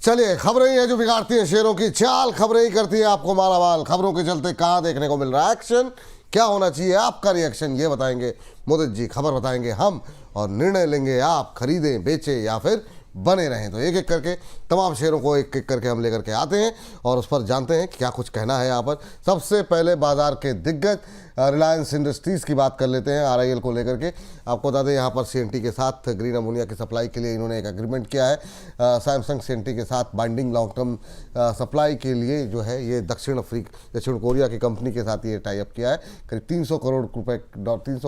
चलिए, खबरें ही है जो बिगाड़ती हैं शेरों की चाल, खबरें ही करती है आपको मालामाल। खबरों के चलते कहाँ देखने को मिल रहा है एक्शन, क्या होना चाहिए आपका रिएक्शन, ये बताएंगे मोदित जी। खबर बताएंगे हम और निर्णय लेंगे आप, खरीदें बेचें या फिर बने रहें। तो एक एक करके तमाम शेयरों को एक एक करके हम लेकर के आते हैं और उस पर जानते हैं कि क्या कुछ कहना है यहाँ पर। सबसे पहले बाजार के दिग्गज रिलायंस इंडस्ट्रीज़ की बात कर लेते हैं, आरआईएल को लेकर के। आपको बता दें यहाँ पर सीएनटी के साथ ग्रीन अमोनिया की सप्लाई के लिए इन्होंने एक एग्रीमेंट किया है। सैमसंग सीएनटी के साथ बाइंडिंग लॉन्ग टर्म सप्लाई के लिए जो है ये दक्षिण कोरिया की कंपनी के साथ ये टाई अप किया है। करीब 300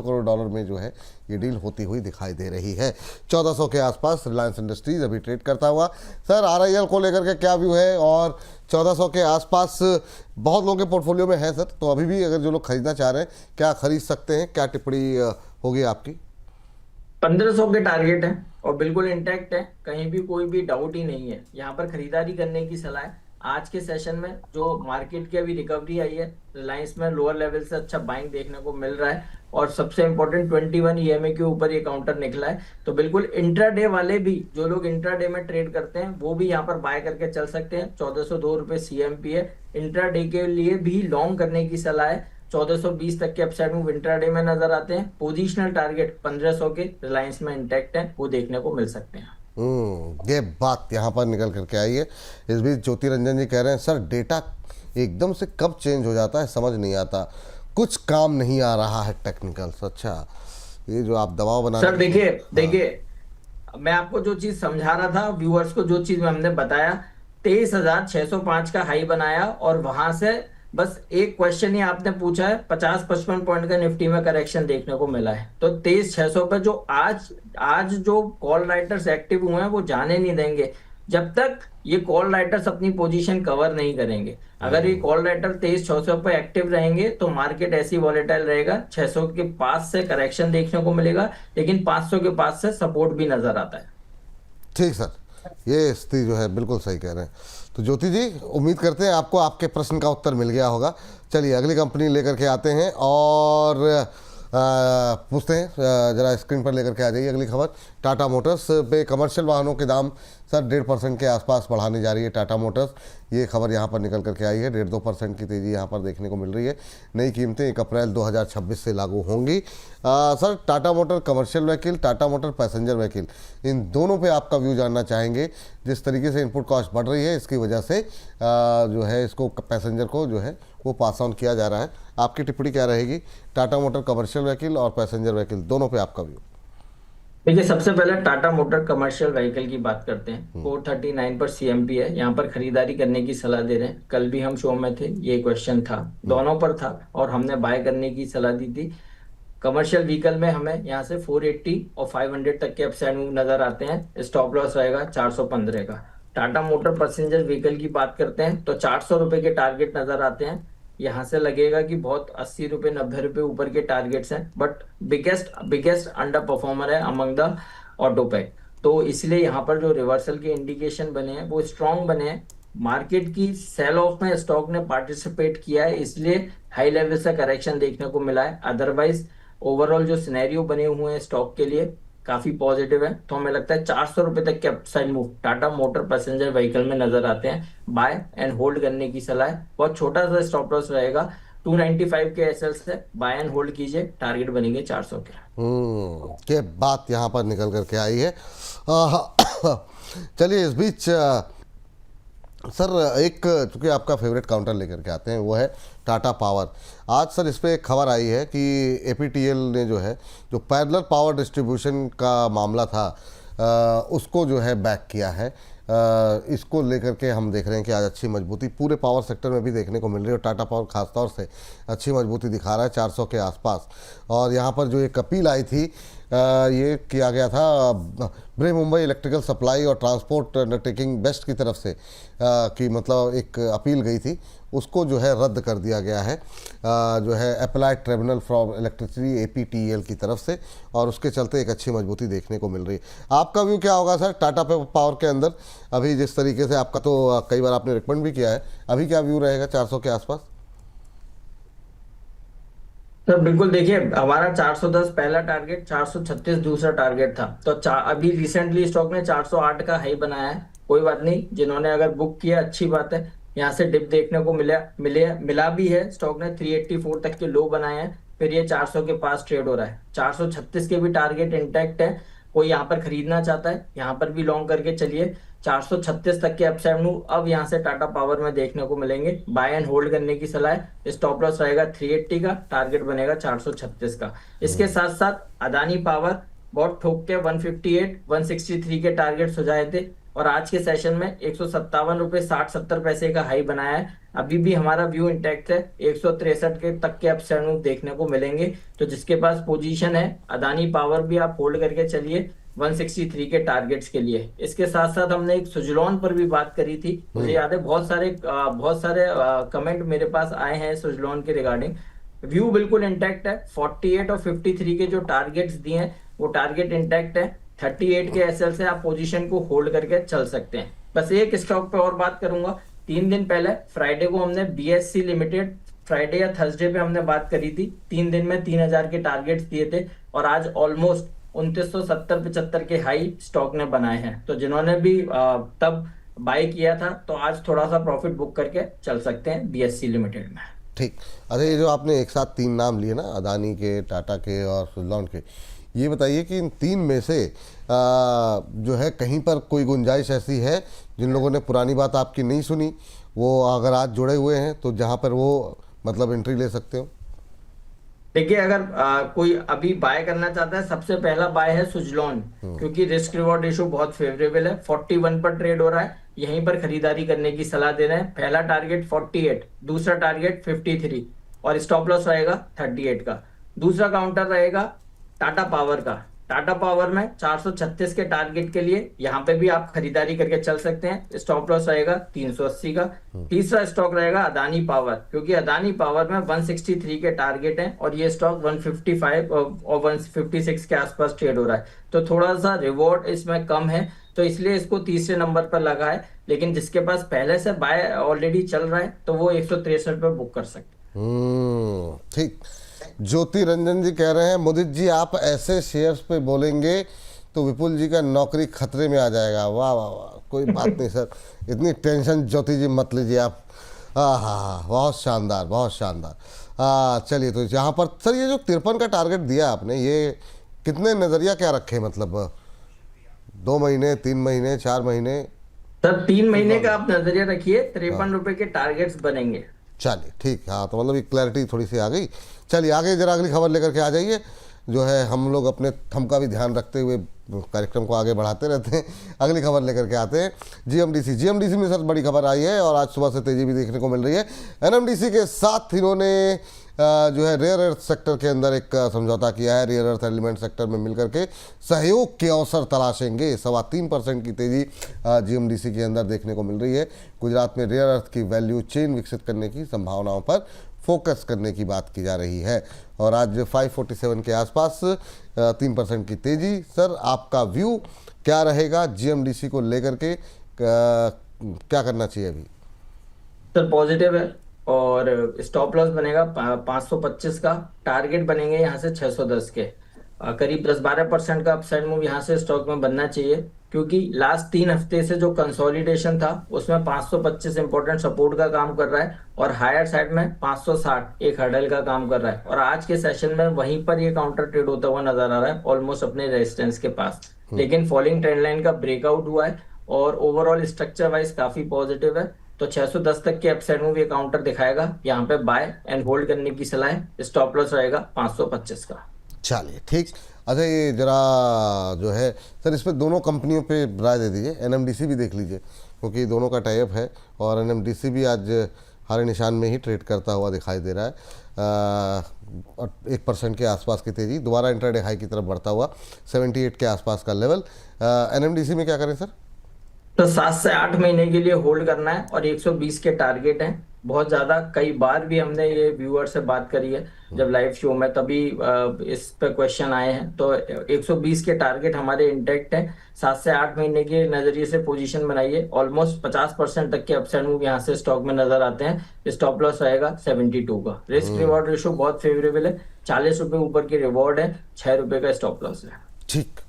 करोड़ डॉलर में जो है ये डील होती हुई दिखाई दे रही है। 1400 के आसपास रिलायंस इंडस्ट्रीज अभी ट्रेड करता हुआ। सर, आरआईएल को लेकर के क्या व्यू है? और 1400 के आसपास बहुत लोगों के पोर्टफोलियो में है सर, तो अभी भी अगर जो लोग खरीदना चाह रहे हैं क्या खरीद सकते हैं? क्या टिप्पणी होगी आपकी? 1500 के टारगेट है और बिल्कुल इंटैक्ट है, कहीं भी कोई भी डाउट ही नहीं है। यहाँ पर खरीदारी करने की सलाह है। आज के सेशन में जो मार्केट की अभी रिकवरी आई है, रिलायंस में लोअर लेवल से अच्छा बाइंग देखने को मिल रहा है और सबसे इंपॉर्टेंट 21 ईएमए के ऊपर ये काउंटर निकला है। तो बिल्कुल इंट्राडे वाले भी, जो लोग इंट्राडे में ट्रेड करते हैं, वो भी यहाँ पर बाय करके चल सकते हैं। 1402 रुपए सीएमपी है। इंट्राडे के लिए भी लॉन्ग करने की सलाह है। 1420 तक के अपसाइड मूव इंट्राडे में नजर आते हैं। पोजीशनल टारगेट 1500 के रिलायंस में इंटैक्ट है, वो देखने को मिल सकते हैं। ये बात यहाँ पर निकल करके आई है। इस बीच ज्योति रंजन जी कह रहे हैं सर डेटा एकदम से कब चेंज हो जाता है समझ नहीं आता, कुछ काम नहीं आ रहा है टेक्निकल्स। अच्छा, ये जो आप दबाव बना सर देखिए मैं आपको जो चीज समझा रहा था, व्यूअर्स को जो चीज हमने बताया, 23,605 का हाई बनाया और वहां से बस एक क्वेश्चन ही आपने पूछा है, 50-55 पॉइंट का निफ्टी में करेक्शन देखने को मिला है। तो 23,600 पे जो आज जो कॉल राइटर्स एक्टिव हुए हैं वो जाने नहीं देंगे जब तक ये कॉल राइटर्स अपनी पोजीशन कवर नहीं करेंगे। अगर ये कॉल राइटर 23,600 पे एक्टिव रहेंगे तो मार्केट ऐसी वॉलेटाइल रहेगा। 600 के पास से करेक्शन देखने को मिलेगा, लेकिन 500 के पास से सपोर्ट भी नजर आता है। ठीक सर, ये स्थिति जो है बिल्कुल सही कह रहे हैं। तो ज्योति जी, उम्मीद करते हैं आपको आपके प्रश्न का उत्तर मिल गया होगा। चलिए अगली कंपनी लेकर के आते हैं और पूछते हैं, जरा स्क्रीन पर लेकर के आ जाइए अगली खबर। टाटा मोटर्स पे कमर्शियल वाहनों के दाम सर 1.5% के आसपास बढ़ाने जा रही है टाटा मोटर्स। ये खबर यहाँ पर निकल करके आई है। 1.5-2% की तेज़ी यहाँ पर देखने को मिल रही है। नई कीमतें 1 अप्रैल 2026 से लागू होंगी। Sir, Tata motor commercial vehicle, Tata motor passenger vehicle, इन दोनों पे आपका व्यू जानना चाहेंगे। जिस तरीके से इनपुट कॉस्ट बढ़ रही है, इसकी वजह से जो है इसको पैसेंजर को जो है वो पास ऑन किया जा रहा है। आपकी टिप्पणी क्या रहेगी टाटा मोटर कमर्शियल व्हीकल और पैसेंजर व्हीकल दोनों पे आपका व्यू? देखिए, सबसे पहले टाटा मोटर कमर्शियल व्हीकल की बात करते हैं। 439 पर सीएमपी है, यहाँ पर खरीदारी करने की सलाह दे रहे हैं। कल भी हम शो में थे, ये क्वेश्चन था, दोनों पर था और हमने बाय करने की सलाह दी थी। कमर्शियल व्हीकल में हमें यहाँ से 480 और 500 तक के अपसाइड मूव नजर आते हैं। स्टॉप लॉस रहेगा 415 का। टाटा मोटर पैसेंजर व्हीकल की बात करते हैं तो 400 रुपए के टारगेट नजर आते हैं। यहाँ से लगेगा कि बहुत 80 रुपए 90 रुपए ऊपर के टारगेट्स हैं, बट बिगेस्ट अंडर परफॉर्मर है अमंग द ऑटोपैक। तो इसलिए यहाँ पर जो रिवर्सल के इंडिकेशन बने हैं वो स्ट्रांग बने हैं। मार्केट की सेल ऑफ में स्टॉक ने पार्टिसिपेट किया है, इसलिए हाई लेवल से करेक्शन देखने को मिला है। अदरवाइज ओवरऑल जो सिनेरियो बने हुए हैं स्टॉक के लिए काफी पॉजिटिव है। तो हमें लगता है 400 रुपए तक के upside move Tata motor passenger vehicle में नजर आते हैं। बाय एंड होल्ड करने की सलाह है। बहुत छोटा सा स्टॉप लॉस रहेगा 295 के एसएल से। बाय एंड होल्ड कीजिए, टारगेट बनेंगे 400 के। ये बात यहाँ पर निकल करके आई है। चलिए इस बीच सर एक, चूँकि आपका फेवरेट काउंटर लेकर के आते हैं, वो है टाटा पावर। आज सर इस पर एक खबर आई है कि एपीटीएल ने जो है जो पैरेलल पावर डिस्ट्रीब्यूशन का मामला था उसको जो है बैक किया है। इसको लेकर के हम देख रहे हैं कि आज अच्छी मजबूती पूरे पावर सेक्टर में भी देखने को मिल रही है और टाटा पावर खासतौर से अच्छी मजबूती दिखा रहा है 400 के आसपास। और यहाँ पर जो एक अपील आई थी, ये किया गया था ब्रे मुंबई इलेक्ट्रिकल सप्लाई और ट्रांसपोर्ट अंडरटेकिंग बेस्ट की तरफ से कि मतलब एक अपील गई थी, उसको जो है रद्द कर दिया गया है जो है अप्लाइड ट्रिब्यूनल फॉर इलेक्ट्रिसिटी एपीटीएल की तरफ से, और उसके चलते एक अच्छी मजबूती देखने को मिल रही है। आपका व्यू क्या होगा सर टाटा पावर के अंदर? अभी जिस तरीके से आपका, तो कई बार आपने रिकमेंड भी किया है, अभी क्या व्यू रहेगा 400 के आसपास? सर बिल्कुल, देखिए हमारा 410 पहला टारगेट, 436 दूसरा टारगेट था। तो अभी रिसेंटली स्टॉक ने 408 का हाई बनाया है। कोई बात नहीं, जिन्होंने अगर बुक किया अच्छी बात है। यहाँ से डिप देखने को मिला भी है। स्टॉक ने 384 तक के लो बनाए हैं, फिर ये 400 के पास ट्रेड हो रहा है। 436 के भी टारगेट इंटैक्ट है। कोई यहाँ पर खरीदना चाहता है, यहाँ पर भी लॉन्ग करके चलिए। 436 तक के अपसाइड मूव अब यहाँ से टाटा पावर में देखने को मिलेंगे। बाय एंड होल्ड करने की सलाह है। स्टॉप लॉस रहेगा 380 का, टारगेट बनेगा 436 का। इसके साथ साथ अदानी पावर बहुत ठोक के 158 163 के टारगेट सुझाए थे, और आज के सेशन में 157 रुपए 60-70 पैसे का हाई बनाया है। अभी भी हमारा व्यू इंटैक्ट है, 163 के तक के अपसाइड मूव देखने को मिलेंगे। तो जिसके पास पोजीशन है अदानी पावर भी आप होल्ड करके चलिए 163 के टारगेट्स के लिए। इसके साथ साथ हमने एक सुजलॉन पर भी बात करी थी। मुझे याद है बहुत सारे कमेंट मेरे पास आए हैं सुजलॉन के रिगार्डिंग। व्यू बिल्कुल इंटैक्ट है। 48 और 53 के जो टारगेट्स दिए हैं वो टारगेट इंटैक्ट है। 38 के एसएल से आप पोजीशन को होल्ड करके चल सकते हैं। बस एक स्टॉक पे और बात करूंगा। 3 दिन पहले फ्राइडे को हमने बीएससी लिमिटेड, फ्राइडे या थर्सडे पे हमने बात करी थी। 3 दिन में 3000 के टारगेट्स दिए थे, और आज ऑलमोस्ट 2970-75 के हाई स्टॉक ने बनाए हैं। तो जिन्होंने भी तब बाय किया था तो आज थोड़ा सा प्रॉफिट बुक करके चल सकते हैं बीएससी लिमिटेड में। ठीक। अच्छा, ये जो आपने एक साथ 3 नाम लिए ना, अदानी के, टाटा के और सुजलॉन के, ये बताइए कि इन 3 में से जो है कहीं पर कोई गुंजाइश ऐसी है जिन लोगों ने पुरानी बात आपकी नहीं सुनी, वो अगर आज जुड़े हुए हैं तो जहां पर वो मतलब एंट्री ले सकते हो? देखिए, अगर कोई अभी बाय करना चाहता है, सबसे पहला बाय है सुजलॉन, क्योंकि रिस्क रिवॉर्ड रेशियो बहुत फेवरेबल है। 41 पर ट्रेड हो रहा है, यहीं पर खरीदारी करने की सलाह दे रहे हैं। पहला टारगेट 48, दूसरा टारगेट 53, और स्टॉप लॉस रहेगा 38 का। दूसरा काउंटर रहेगा टाटा पावर का। टाटा पावर में 436 के टारगेट के लिए यहाँ पे भी आप खरीदारी करके चल सकते हैं। स्टॉप लॉस रहेगा 380 का। तीसरा स्टॉक रहेगा अदानी पावर, क्योंकि अदानी पावर में 163 के टारगेट हैं, और ये स्टॉक 155 और 156 के आसपास ट्रेड हो रहा है। तो थोड़ा सा रिवॉर्ड इसमें कम है, तो इसलिए इसको तीसरे नंबर पर लगा है। लेकिन जिसके पास पहले से बाय ऑलरेडी चल रहा है तो वो 163 पे बुक कर सकते हैं। ठीक। ज्योति रंजन जी कह रहे हैं, मुदित जी आप ऐसे शेयर्स पे बोलेंगे तो विपुल जी का नौकरी खतरे में आ जाएगा। वाह वाह वाह, कोई बात नहीं सर, इतनी टेंशन ज्योति जी मत लीजिए आप। हाँ, बहुत शानदार, बहुत शानदार। चलिए, तो यहाँ पर सर ये जो 53 का टारगेट दिया आपने, ये कितने नज़रिया क्या रखे, मतलब 2 महीने, 3 महीने, 4 महीने? सर 3 महीने का आप नजरिया रखिए। 53 रुपए के टारगेट्स बनेंगे। चलिए ठीक। हाँ, तो मतलब एक क्लैरिटी थोड़ी सी आ गई। चलिए आगे जरा अगली खबर लेकर के आ जाइए। जो है हम लोग अपने थम का भी ध्यान रखते हुए कार्यक्रम को आगे बढ़ाते रहते हैं। अगली खबर लेकर के आते हैं जीएमडीसी में सर बड़ी खबर आई है, और आज सुबह से तेजी भी देखने को मिल रही है। एनएमडीसी के साथ इन्होंने जो है रेयर अर्थ सेक्टर के अंदर एक समझौता किया है। रेयर अर्थ एलिमेंट सेक्टर में मिलकर के सहयोग के अवसर तलाशेंगे। 3.25% की तेजी जीएमडीसी के अंदर देखने को मिल रही है। गुजरात में रेयर अर्थ की वैल्यू चेन विकसित करने की संभावनाओं पर फोकस करने की बात की जा रही है, और आज 547 के आसपास 3% की तेजी। सर आपका व्यू क्या रहेगा जीएमडीसी को लेकर के, क्या करना चाहिए अभी? सर पॉजिटिव है, और स्टॉप लॉस बनेगा 525 का। टारगेट बनेंगे यहाँ से 610 के। करीब 10-12% का अपसाइड मूव यहाँ से स्टॉक में बनना चाहिए, क्योंकि लास्ट 3 हफ्ते से जो कंसोलिडेशन था उसमें 525 इंपॉर्टेंट सपोर्ट का काम कर रहा है, और हायर साइड में 560 एक हर्डल का काम कर रहा है। और आज के सेशन में वहीं पर ये काउंटर ट्रेड होता हुआ नजर आ रहा है, ऑलमोस्ट अपने रेजिस्टेंस के पास। लेकिन फॉलिंग ट्रेंड लाइन का ब्रेकआउट हुआ है, और ओवरऑल स्ट्रक्चर वाइज काफी पॉजिटिव है। तो 610 तक के अपसाइड मूव ये काउंटर दिखाएगा। यहाँ पे बाय एंड होल्ड करने की सलाह है। स्टॉप लॉस रहेगा 525 का। चलिए ठीक। अच्छा, ये जरा जो है सर इस पर दोनों कंपनियों पे राय दे दीजिए। एनएमडीसी भी देख लीजिए, क्योंकि दोनों का टाई अप है, और एनएमडीसी भी आज हरे निशान में ही ट्रेड करता हुआ दिखाई दे रहा है। 1% के आसपास की तेजी, दोबारा इंट्राडे हाई की तरफ बढ़ता हुआ 78 के आसपास का लेवल। एनएमडीसी में क्या करें सर? तो 7 से 8 महीने के लिए होल्ड करना है, और 120 के टारगेट हैं। बहुत ज्यादा, कई बार भी हमने ये व्यूअर से बात करी है जब लाइव शो में, तभी इस पे क्वेश्चन आए हैं। तो 120 के टारगेट हमारे इंटैक्ट हैं। 7 से 8 महीने के नजरिए से पोजीशन बनाइए। ऑलमोस्ट 50% तक के अपसाइड मूव यहाँ से स्टॉक में नजर आते हैं। स्टॉप लॉस रहेगा 72 का। रिस्क रिवॉर्ड रेशियो बहुत फेवरेबल है। 40 रुपए ऊपर की रिवॉर्ड है, 6 रुपए का स्टॉप लॉस है। ठीक।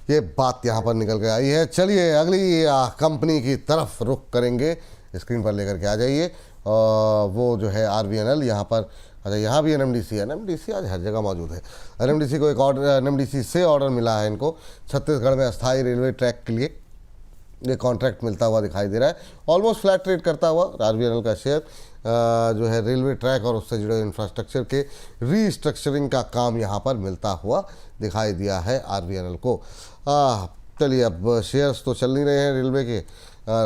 ये बात यहाँ पर निकल के आई है। चलिए अगली कंपनी की तरफ रुख करेंगे, स्क्रीन पर लेकर के आ जाइए। वो जो है RVNL यहाँ पर, अच्छा यहाँ भी NMDC है। NMDC आज हर जगह मौजूद है। NMDC को एक ऑर्डर, NMDC से ऑर्डर मिला है इनको छत्तीसगढ़ में अस्थायी रेलवे ट्रैक के लिए। ये कॉन्ट्रैक्ट मिलता हुआ दिखाई दे रहा है। ऑलमोस्ट फ्लैट ट्रेड करता हुआ RVNL का शेयर जो है रेलवे ट्रैक और उससे जुड़े इंफ्रास्ट्रक्चर के रीस्ट्रक्चरिंग का काम यहाँ पर मिलता हुआ दिखाई दिया है RVNL को। चलिए अब शेयर्स तो चल नहीं रहे हैं रेलवे के,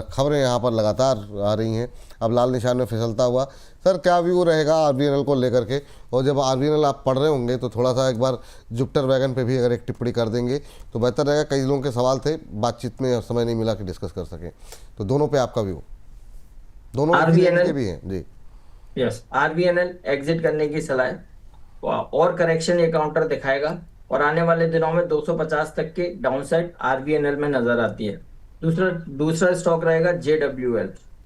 खबरें यहाँ पर लगातार आ रही हैं। अब लाल निशान में फिसलता हुआ, सर क्या व्यू रहेगा RVNL को लेकर के? और जब RVNL आप पढ़ रहे होंगे तो थोड़ा सा एक बार जुपिटर वैगन पे भी अगर एक टिप्पणी कर देंगे तो बेहतर रहेगा। कई लोगों के सवाल थे, बातचीत में समय नहीं मिला कि डिस्कस कर सकें, तो दोनों पे आपका व्यू, दोनों के भी हैं जी। यस, RVNL एग्जिट करने की सलाह है और करेक्शन ये काउंटर दिखाएगा और आने वाले दिनों में 250 तक के डाउनसाइड RVNL में नजर आती है। दूसरा स्टॉक रहेगा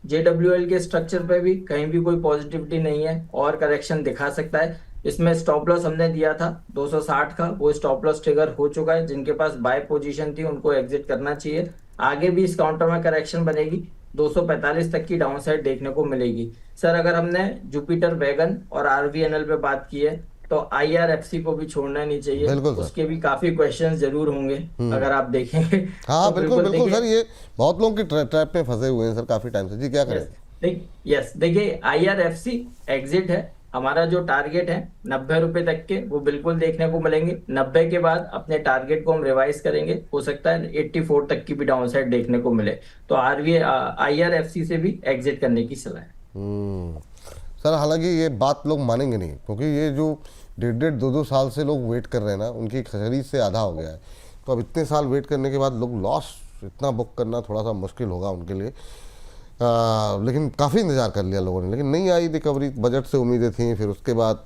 JWL के स्ट्रक्चर पे भी कहीं भी कोई पॉजिटिविटी नहीं है और करेक्शन दिखा सकता है। इसमें स्टॉप लॉस हमने दिया था 260 का, वो स्टॉप लॉस ट्रिगर हो चुका है। जिनके पास बाय पोजीशन थी उनको एग्जिट करना चाहिए। आगे भी इस काउंटर में करेक्शन बनेगी, 245 तक की डाउनसाइड देखने को मिलेगी। सर अगर हमने जुपिटर वैगन और RVNL पे बात की है तो IRFC को भी छोड़ना नहीं चाहिए। उसके भी काफी क्वेश्चंस जरूर होंगे अगर आप देखेंगे। हाँ तो बिल्कुल सर, ये बहुत लोग की ट्रैप में फंसे हुए हैं सर काफी टाइम से जी। क्या करें? यस देखिए, IRFC एग्जिट है। हमारा जो टारगेट है 90 रुपए तक के, वो बिल्कुल देखने को मिलेंगे। 90 के बाद अपने टारगेट को हम रिवाइज करेंगे, हो सकता है 84 तक की भी डाउनसाइड देखने को मिले। तो IRFC से भी एग्जिट करने की सलाह है। सर हालांकि ये बात लोग मानेंगे नहीं, क्योंकि ये जो 1.5-2 साल से लोग वेट कर रहे हैं ना, उनकी खरीद से आधा हो गया है। तो अब इतने साल वेट करने के बाद लोग लॉस इतना बुक करना थोड़ा सा मुश्किल होगा उनके लिए। लेकिन काफ़ी इंतज़ार कर लिया लोगों ने, लेकिन नहीं आई रिकवरी। बजट से उम्मीदें थी, फिर उसके बाद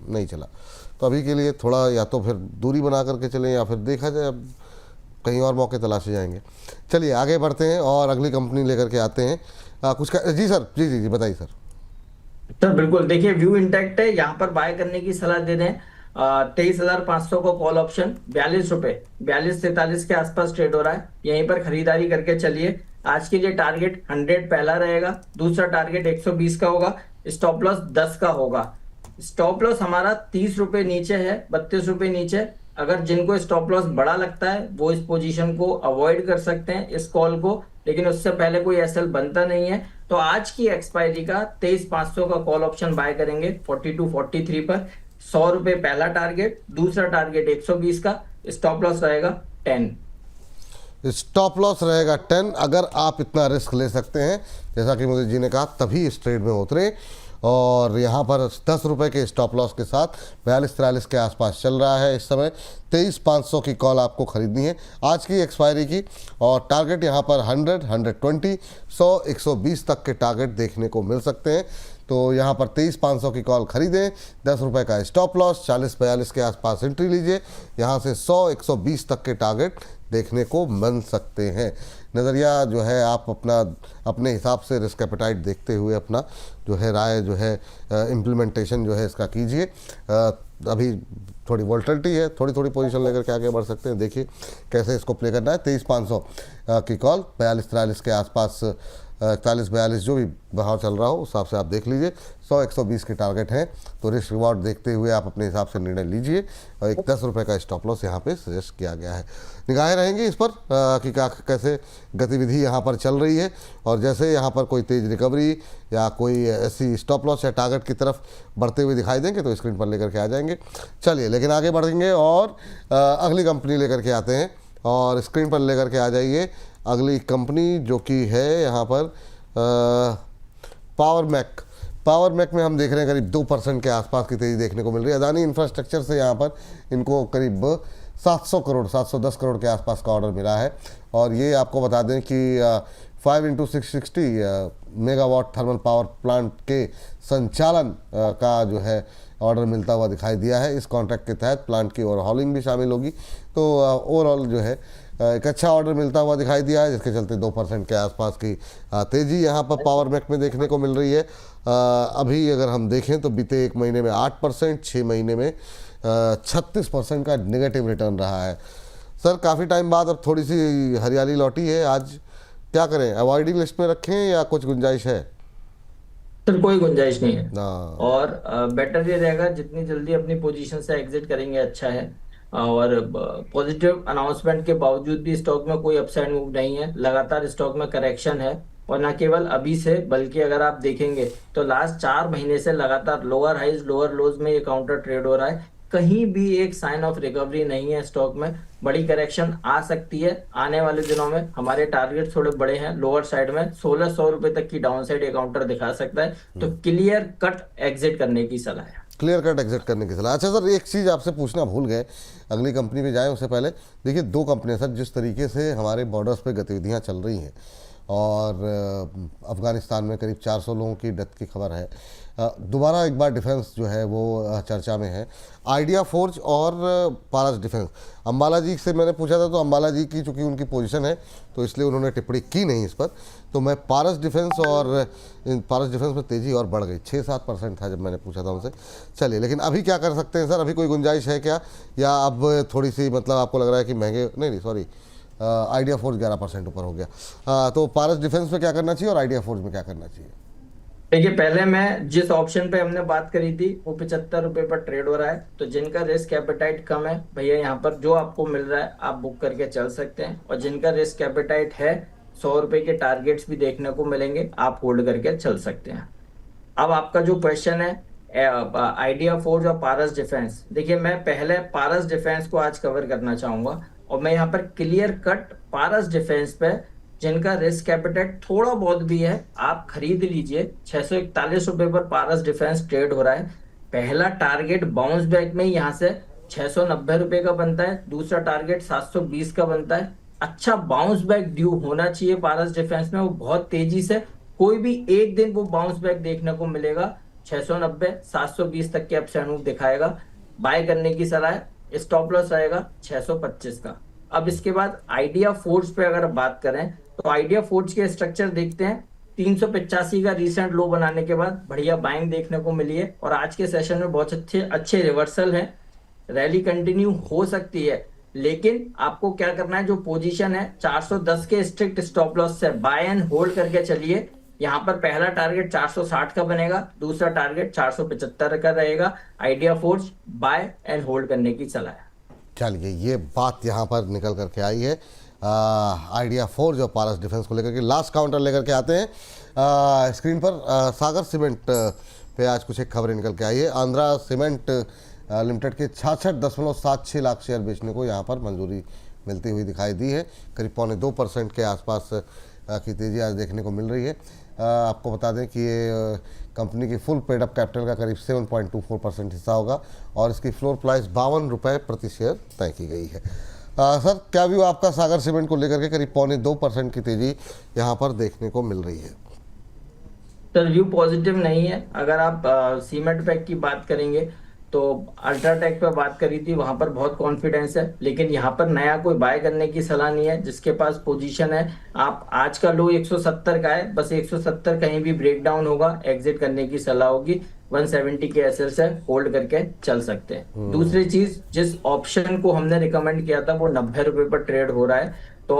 नहीं चला। तो अभी के लिए थोड़ा या तो फिर दूरी बना करके चलें या फिर देखा जाए, अब कहीं और मौके तलाशे जाएंगे। चलिए आगे बढ़ते हैं और अगली कंपनी लेकर के आते हैं। जी सर, जी बताइए सर। सर बिल्कुल, देखिए व्यू इंटैक्ट है। यहाँ पर बाय करने की सलाह दे दें। 23,500 को कॉल ऑप्शन 42 रुपए 42-43 के आसपास ट्रेड हो रहा है। यहीं पर खरीदारी करके चलिए। आज के लिए टारगेट 100 पहला रहेगा, दूसरा टारगेट 120 का होगा, स्टॉप लॉस 10 का होगा। स्टॉप लॉस हमारा 30 रुपए नीचे है, 32 रुपए नीचे। अगर जिनको स्टॉप लॉस बड़ा लगता है वो इस पोजीशन को अवॉइड कर सकते हैं, इस कॉल को, लेकिन उससे पहले कोई SL बनता नहीं है। तो आज की एक्सपायरी का 23,500 का कॉल ऑप्शन बाय करेंगे 42-43 पर। 100 रुपए पहला टारगेट, दूसरा टारगेट 120 का, स्टॉप लॉस रहेगा 10। स्टॉप लॉस रहेगा 10। अगर आप इतना रिस्क ले सकते हैं, जैसा कि मोदी जी ने कहा, तभी इस ट्रेड में उतरे। और यहाँ पर 10 रुपये के स्टॉप लॉस के साथ 42-43 के आसपास चल रहा है इस समय। 23,500 की कॉल आपको खरीदनी है आज की एक्सपायरी की, और टारगेट यहाँ पर 100, 120, 100, 120 तक के टारगेट देखने को मिल सकते हैं। तो यहाँ पर 23,500 की कॉल खरीदें, 10 रुपये का स्टॉप लॉस, 40-42 के आसपास एंट्री लीजिए। यहाँ से 100, 120 तक के टारगेट देखने को मिल सकते हैं। नज़रिया जो है आप अपने हिसाब से रिस्क एपेटाइट देखते हुए अपना जो है राय जो है इम्प्लीमेंटेशन जो है इसका कीजिए। अभी थोड़ी वोल्टिलिटी है, थोड़ी पोजीशन लेकर के आगे बढ़ सकते हैं। देखिए कैसे इसको प्ले करना है। 23,500 की कॉल, 42-43 के आसपास 41-42 जो भी भाव चल रहा हो उस हिसाब से आप देख लीजिए। 100, 120 के टारगेट हैं, तो रिस्क रिवॉर्ड देखते हुए आप अपने हिसाब से निर्णय लीजिए। और एक 10 रुपये का स्टॉप लॉस यहाँ पे सजेस्ट किया गया है। निगाहें रहेंगी इस पर कि कैसे गतिविधि यहाँ पर चल रही है, और जैसे यहाँ पर कोई तेज़ रिकवरी या कोई ऐसी स्टॉप लॉस या टारगेट की तरफ बढ़ते हुए दिखाई देंगे तो स्क्रीन पर लेकर के आ जाएंगे। चलिए लेकिन आगे बढ़ेंगे और अगली कंपनी लेकर के आते हैं, और स्क्रीन पर लेकर के आ जाइए अगली कंपनी जो कि है यहाँ पर पावर मैक में हम देख रहे हैं करीब 2% के आसपास की तेज़ी देखने को मिल रही है। अदानी इंफ्रास्ट्रक्चर से यहाँ पर इनको करीब 700 करोड़ 710 करोड़ के आसपास का ऑर्डर मिला है। और ये आपको बता दें कि 5x660 megawatt thermal power plant के संचालन का जो है ऑर्डर मिलता हुआ दिखाई दिया है। इस कॉन्ट्रैक्ट के तहत प्लांट की ओवरहॉलिंग भी शामिल होगी। तो ओवरऑल जो है एक अच्छा ऑर्डर मिलता हुआ दिखाई दिया है, जिसके चलते 2% के आसपास की तेज़ी यहाँ पर पावर मैक में देखने को मिल रही है। अभी अगर हम देखें तो बीते एक महीने में 8%, 6 महीने में 36% का नेगेटिव रिटर्न रहा है। सर काफ़ी टाइम बाद अब थोड़ी सी हरियाली लौटी है, आज क्या करें, अवॉइडिंग लिस्ट में रखें या कुछ गुंजाइश है? सर कोई गुंजाइश नहीं है। ना। और बेटर ये रहेगा जितनी जल्दी अपनी पोजीशन से एग्जिट करेंगे अच्छा है। और पॉजिटिव अनाउंसमेंट के बावजूद भी स्टॉक में कोई अपसाइड मूव नहीं है, लगातार स्टॉक में करेक्शन है। और न केवल अभी से, बल्कि अगर आप देखेंगे तो लास्ट 4 महीने से लगातार लोअर हाइज लोअर लोज में ये काउंटर ट्रेड हो रहा है। कहीं भी एक साइन ऑफ रिकवरी नहीं है स्टॉक में। बड़ी करेक्शन आ सकती है आने वाले दिनों में। हमारे टारगेट थोड़े बड़े हैं लोअर साइड में, 1600 रुपए तक की डाउन साइड ये काउंटर दिखा सकता है। तो क्लियर कट एग्जिट करने की सलाह है। क्लियर कट एग्जिट करने की सलाह। अच्छा सर, एक चीज़ आपसे पूछना भूल गए, अगली कंपनी पे जाएं उससे पहले देखिए, दो कंपनियां सर जिस तरीके से हमारे बॉर्डर्स पे गतिविधियां चल रही हैं, और अफ़गानिस्तान में करीब 400 लोगों की डेथ की खबर है, दोबारा एक बार डिफेंस जो है वो चर्चा में है, आइडिया फोर्ज और पारस डिफेंस। अम्बाला जी से मैंने पूछा था तो अम्बाला जी की चूँकि उनकी पोजीशन है तो इसलिए उन्होंने टिप्पणी की नहीं इस पर। तो मैं पारस डिफेंस, और पारस डिफेंस में तेज़ी और बढ़ गई, 6-7% था जब मैंने पूछा था उनसे। चलिए, लेकिन अभी क्या कर सकते हैं सर, अभी कोई गुंजाइश है क्या, या अब थोड़ी सी मतलब आपको लग रहा है कि महंगे, नहीं सॉरी, आइडिया फोर्ज 11% ऊपर हो गया, तो पारस डिफेंस में क्या करना चाहिए और आइडिया फोर्ज में क्या करना चाहिए? देखिए, पहले मैं जिस ऑप्शन पे हमने बात करी थी वो 75 रुपए पर ट्रेड हो रहा है। तो जिनका रिस्क एपेटाइट कम है भैया, यहाँ पर जो आपको मिल रहा है आप बुक करके चल सकते हैं। और जिनका रिस्क एपेटाइट है, 100 रुपए के टारगेट्स भी देखने को मिलेंगे, आप होल्ड करके चल सकते हैं। अब आपका जो क्वेश्चन है आइडिया फोर्ज और पारस डिफेंस, देखिए मैं पहले पारस डिफेंस को आज कवर करना चाहूंगा। और मैं यहाँ पर क्लियर कट पारस डिफेंस पे, जिनका रिस्क कैपिटल थोड़ा बहुत भी है, आप खरीद लीजिए। 641 रुपए पर पारस डिफेंस ट्रेड हो रहा है। पहला टारगेट बाउंस बैक में यहाँ से 690 रुपए का बनता है, दूसरा टारगेट 720 का बनता है। अच्छा बाउंस बैक ड्यू होना चाहिए पारस डिफेंस में, वो बहुत तेजी से कोई भी एक दिन वो बाउंस बैक देखने को मिलेगा। 690 720 तक के अपसाइड मूव दिखाएगा, बाय करने की सलाह है। स्टॉप लॉस रहेगा 625 का। अब इसके बाद आइडिया फोर्ज पे अगर बात करें तो आइडिया फोर्ज के स्ट्रक्चर देखते हैं। 385 का रीसेंट लो बनाने के बाद बढ़िया बाइंग देखने को मिली है और आज के सेशन में बहुत अच्छे अच्छे रिवर्सल है। रैली कंटिन्यू हो सकती है, लेकिन आपको क्या करना है, जो पोजीशन है 410 के स्ट्रिक्ट स्टॉप लॉस से बाय एंड होल्ड करके चलिए। यहाँ पर पहला टारगेट 460 का बनेगा, दूसरा टारगेट 475 का रहेगा। IdeaForge buy and hold करने की सलाह है। चलिए, ये बात यहाँ पर निकल करके आई है आइडिया फोर्ज और पारस डिफेंस को लेकर के। लास्ट काउंटर लेकर के आते हैं स्क्रीन पर। सागर सीमेंट पे आज कुछ एक खबरें निकल के आई है। आंध्रा सीमेंट लिमिटेड के 66.76 लाख शेयर बेचने को यहाँ पर मंजूरी मिलती हुई दिखाई दी है। करीब 2.25% के आसपास की तेज़ी आज देखने को मिल रही है। आपको बता दें कि ये कंपनी की फुल पेड अप कैपिटल का करीब 7.24% हिस्सा होगा और इसकी फ्लोर प्राइस 52 रुपये प्रति शेयर तय की गई है। सर, क्या व्यू आपका सागर सीमेंट को लेकर के? करीब 2.25% की तेज़ी यहाँ पर देखने को मिल रही है। सर व्यू पॉजिटिव नहीं है। अगर आप सीमेंट पैक की बात करेंगे तो अल्ट्राटेक पे बात करी थी, वहां पर बहुत कॉन्फिडेंस है, लेकिन यहाँ पर नया कोई बाय करने की सलाह नहीं है। जिसके पास पोजीशन है, आप आज का लो 170 का है, बस 170 कहीं भी ब्रेक डाउन होगा एग्जिट करने की सलाह होगी। 170 के एसएल से होल्ड करके चल सकते हैं। दूसरी चीज, जिस ऑप्शन को हमने रिकमेंड किया था वो 90 रुपए पर ट्रेड हो रहा है, तो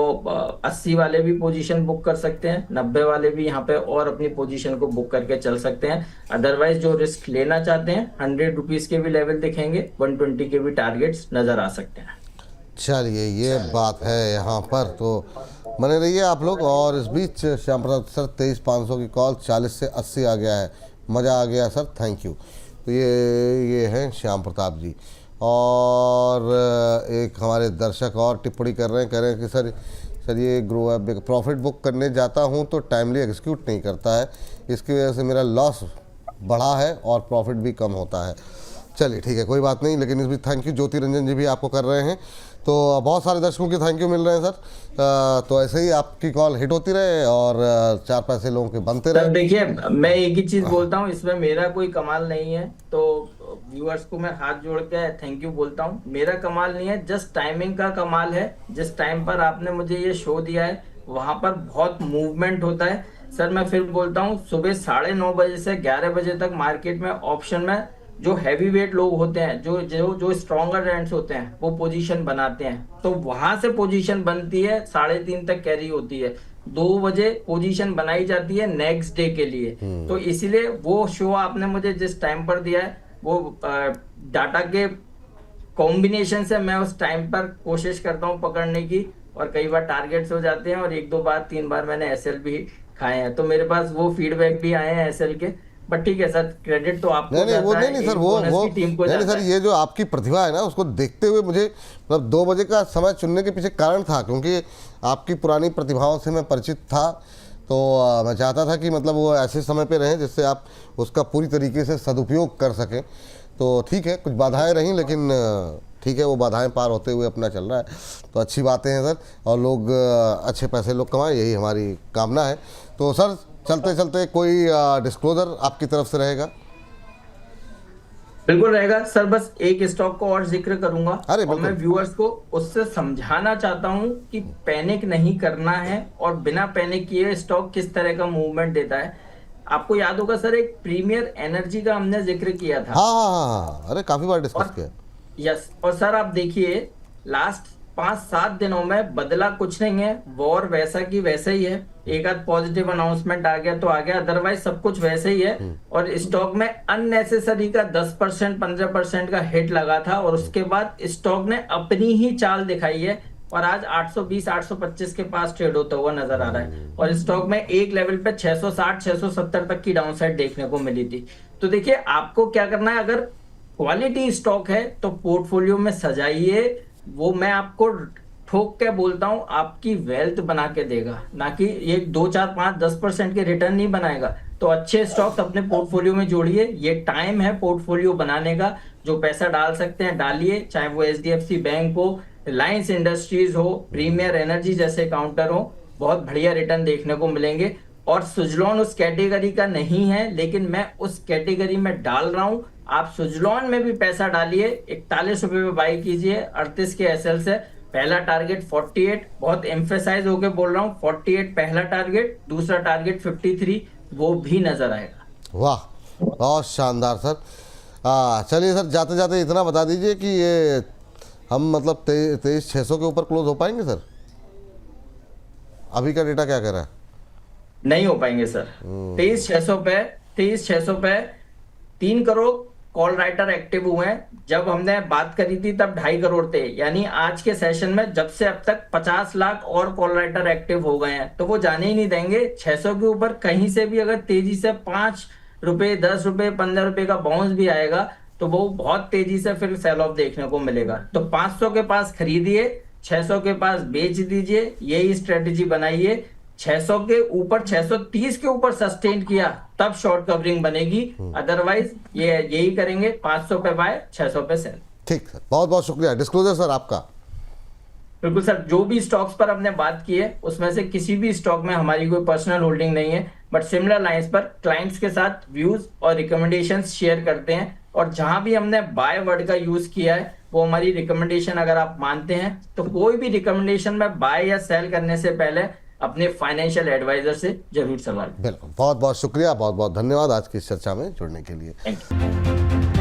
80 वाले भी पोजीशन बुक कर सकते हैं, 90 वाले भी यहाँ पे और अपनी पोजीशन को बुक करके चल सकते हैं। अदरवाइज जो रिस्क लेना चाहते हैं, 100 रुपीज के भी लेवल दिखेंगे, 120 के भी टारगेट्स नजर आ सकते हैं। चलिए, ये बात है यहाँ पर, तो बने रहिए आप लोग। और इस बीच श्याम प्रसाद सर 23,500 की कॉल 40 से 80 आ गया है, मज़ा आ गया सर, थैंक यू। तो ये हैं श्याम प्रताप जी। और एक हमारे दर्शक और टिप्पणी कर रहे हैं, कह रहे हैं कि सर ये ग्रो ऐप प्रॉफिट बुक करने जाता हूं तो टाइमली एग्जीक्यूट नहीं करता है, इसकी वजह से मेरा लॉस बढ़ा है और प्रॉफिट भी कम होता है। चलिए ठीक है, कोई बात नहीं, लेकिन इस बीच थैंक यू ज्योति रंजन जी भी आपको कर रहे हैं। तो बहुत सारे दर्शकों के थैंक यू मिल रहे हैं सर। तो ऐसे ही आपकी कॉल हिट होती रहे और 4 पैसे लोगों के बनते रहे। देखिए, मैं एक ही चीज बोलता हूँ, इसमें मेरा कोई कमाल नहीं है। तो व्यूअर्स को मैं हाथ जोड़ के थैंक यू बोलता हूँ। मेरा कमाल नहीं है, जस्ट टाइमिंग का कमाल है। जिस टाइम पर आपने मुझे ये शो दिया है वहां पर बहुत मूवमेंट होता है। सर मैं फिर बोलता हूँ, सुबह 9:30 बजे से 11 बजे तक मार्केट में ऑप्शन में जो हैवी वेट लोग होते हैं, जो जो जो स्ट्रॉन्गर हैंड्स होते हैं, वो पोजीशन बनाते हैं, तो वहां से पोजीशन बनती है, 3:30 तक कैरी होती है, 2 बजे पोजीशन बनाई जाती है नेक्स्ट डे के लिए। तो इसीलिए वो शो आपने मुझे जिस टाइम पर दिया है, वो डाटा के कॉम्बिनेशन से मैं उस टाइम पर कोशिश करता हूँ पकड़ने की, और कई बार टारगेट्स हो जाते हैं, और 1-2 बार 3 बार मैंने एसएल भी खाए हैं, तो मेरे पास वो फीडबैक भी आए हैं एसएल के। बट ठीक है सर, क्रेडिट तो आपको नहीं नहीं वो जाता नहीं है, नहीं सर, एक वो बोनस भी टीम को नहीं नहीं जाता सर, है। ये जो आपकी प्रतिभा है ना, उसको देखते हुए मुझे मतलब 2 बजे का समय चुनने के पीछे कारण था, क्योंकि आपकी पुरानी प्रतिभाओं से मैं परिचित था, तो मैं चाहता था कि मतलब वो ऐसे समय पे रहें जिससे आप उसका पूरी तरीके से सदुपयोग कर सकें। तो ठीक है, कुछ बाधाएं रहीं, लेकिन ठीक है, वो बाधाएं पार होते हुए अपना चल रहा है, तो अच्छी बातें हैं सर, और लोग अच्छे पैसे लोग कमाएं, यही हमारी कामना है। तो सर चलते चलते कोई डिस्क्लोजर आपकी तरफ से रहेगा? बिल्कुल रहेगा सर, बस एक स्टॉक को और जिक्र करूंगा, अरे और मैं बिल्कुल। व्यूअर्स को उससे समझाना चाहता हूं कि पैनिक नहीं करना है, और बिना पैनिक किए स्टॉक किस तरह का मूवमेंट देता है। आपको याद होगा सर, एक प्रीमियर एनर्जी का हमने जिक्र किया था, हाँ हाँ हाँ हाँ, अरे काफ़ी बार डिस्कस और किया। यस, और सर आप देखिए लास्ट 5-7 दिनों में बदला कुछ नहीं है, वॉर वैसा की वैसा ही है, एक आध पॉजिटिव अनाउंसमेंट आ गया तो आ गया, अदरवाइज सब कुछ वैसे ही है। और स्टॉक में अननेसेसरी का 10% 15% का हिट लगा था, और उसके बाद स्टॉक ने अपनी ही चाल दिखाई है, और आज 820 825 के पास ट्रेड होता हुआ नजर आ रहा है, और स्टॉक में एक लेवल पे 660 670 तक की डाउनसाइड देखने को मिली थी। तो देखिए आपको क्या करना है, अगर क्वालिटी स्टॉक है तो पोर्टफोलियो में सजाइए, वो मैं आपको ठोक के बोलता हूं आपकी वेल्थ बना के देगा, ना कि ये 2 4 5 10% के रिटर्न नहीं बनाएगा। तो अच्छे स्टॉक्स अपने पोर्टफोलियो में जोड़िए, ये टाइम है पोर्टफोलियो बनाने का, जो पैसा डाल सकते हैं डालिए, चाहे वो एचडीएफसी बैंक हो, रिलायंस इंडस्ट्रीज हो, प्रीमियर एनर्जी जैसे काउंटर हो, बहुत बढ़िया रिटर्न देखने को मिलेंगे। और सुजलॉन उस कैटेगरी का नहीं है, लेकिन मैं उस कैटेगरी में डाल रहा हूं, आप सुजलॉन में भी पैसा डालिए, 41 रुपए में बाई कीजिए, 38 के एसएल से। पहला टारगेट 48, बहुत एम्फेसाइज होकर बोल रहा हूं, 48 पहला टारगेट, दूसरा टारगेट 53, वो भी नजर आएगा। वाह, बहुत शानदार सर। चलिए सर, जाते जाते इतना बता दीजिए कि ये हम मतलब 23,600 के ऊपर क्लोज हो पाएंगे सर? अभी का डेटा क्या कह रहा है? नहीं हो पाएंगे सर। 23,600 पे 3 करोड़ कॉल राइटर एक्टिव हुए हैं। जब हमने बात करी थी तब 2.5 करोड़ थे, यानी आज के सेशन में जब से अब तक 50 लाख और कॉल राइटर एक्टिव हो गए हैं, तो वो जाने ही नहीं देंगे 600 के ऊपर। कहीं से भी अगर तेजी से 5 रुपए 10 रुपए 15 रुपए का बाउंस भी आएगा, तो वो बहुत तेजी से फिर सेल ऑफ देखने को मिलेगा। तो 500 के पास खरीदिए, 600 के पास बेच दीजिए, यही स्ट्रेटेजी बनाइए। 600 के ऊपर 630 के ऊपर सस्टेन किया तब शॉर्ट कवरिंग बनेगी, अदरवाइज ये यही करेंगे, 500 पे बाय 600 पे सेल। ठीक सर, बहुत बहुत शुक्रिया। डिस्क्लोजर सर आपका? बिल्कुल सर, जो भी स्टॉक्स पर हमने बात की है उसमें से किसी भी स्टॉक में हमारी कोई पर्सनल होल्डिंग नहीं है, बट सिमिलर लाइंस पर क्लाइंट्स के साथ व्यूज और रिकमेंडेशंस शेयर करते हैं, और जहां भी हमने बाय वर्ड का यूज किया है वो हमारी रिकमेंडेशन अगर आप मानते हैं, तो कोई भी रिकमेंडेशन में बाय या सेल करने से पहले अपने फाइनेंशियल एडवाइजर से जरूर सलाह लें। बिल्कुल, बहुत बहुत शुक्रिया, बहुत बहुत धन्यवाद आज की इस चर्चा में जुड़ने के लिए। Thank you.